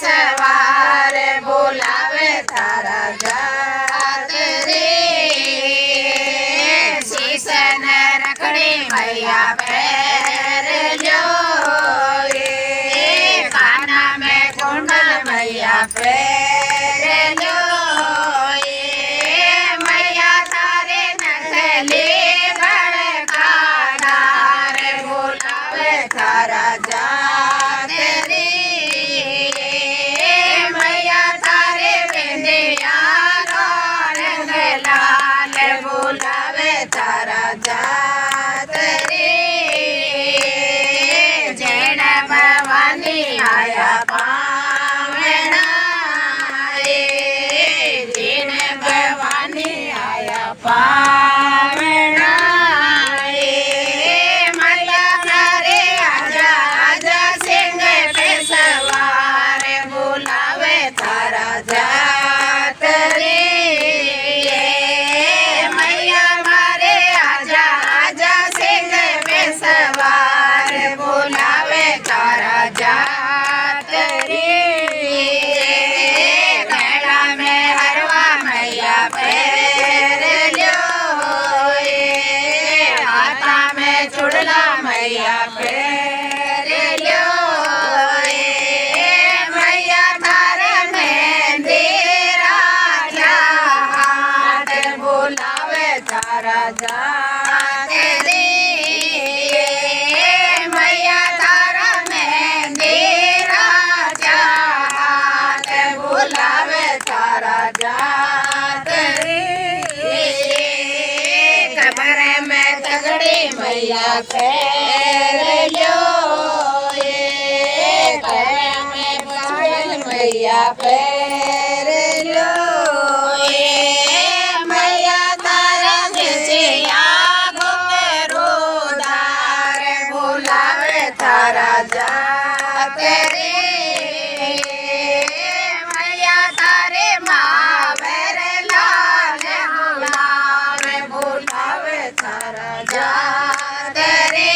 सवारे बोलावे थारा जात रे शीशन रखड़ी मैया पैर लो काना में कुंडल मैया पैर लो मैया थारे नथली बड़काना रे बोलावे थारा जात रे मैया थारे बिंदिया रंग लाल बोलावे थारा जात रे जैन भवानी आया पावना जैन भवानी आया पावना मैया थारे आजा आजा सिंह पे सवार बोलावे थारा जात रे मैया मारे आजा आजा सिंह पे सवार बोलावे थारा जात रे गला में हरवा मैया पैर लो हाथा में चुड़ला मैया पैर लो मैया थारे मेहंदी राजा हाथ बोलावे थारा जात रे मैया थारा मेहंदी राजा हाथ बोलावे थारा जात रे कबर में तगड़ी मैया पैर लो कबर में पायल मैया पैर लो मैया तारा खिचिया घुंघरू दार बोलावे थारा जात रे मैया तारे महावर लाल गुलाब बोलावे थारा जात रे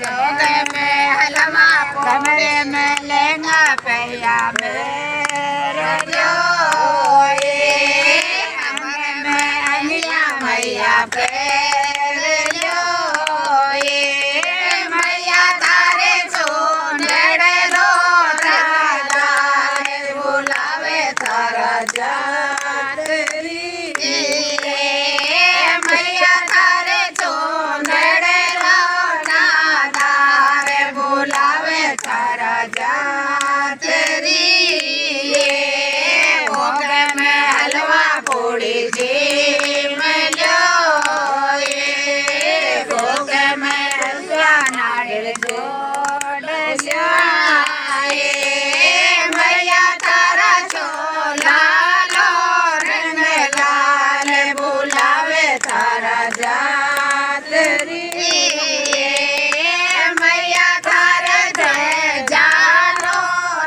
भोग में हलवा कमरे में लहंगा पहिया मेर लो कमरे में अनिया मैया पैर लो मैया तारे सोनड़ रोटा लाल बोलावे थारा जात रे मैया थारे सोनड़ रोटा दार बोलावे थारा जात रे भोग में हलवा पूड़ी जी मिलो भोग में हलवा नारियल जोड़ लो मैया तारा चोला लो रंग लाल बोलावे थारा जात रे मैया थारा जय जानो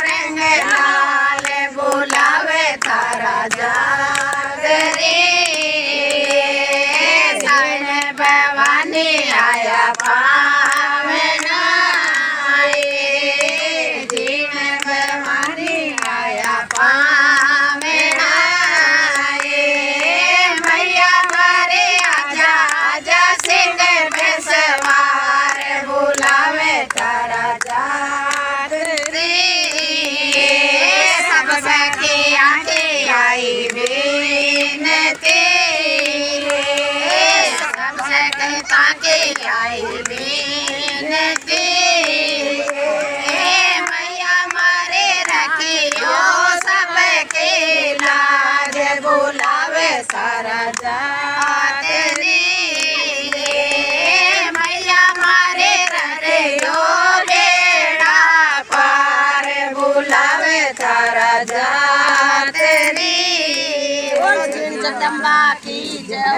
रंग लाल बोलावे थारा जात रे जैन भवानी आया पावना जैन भवानी आया पावना मैया मारे आजा आजा सिंह पे सवार बोलावे थारा जात रे सब सखी आके आई बिनती सब सखी ताके आई बिनती मैया मारे रखियो सबके लाज बोलावे सारा जात रे मैया मारे रखियो बेड़ा पार बोलावे थारा जात रे जगदम्बा की जय।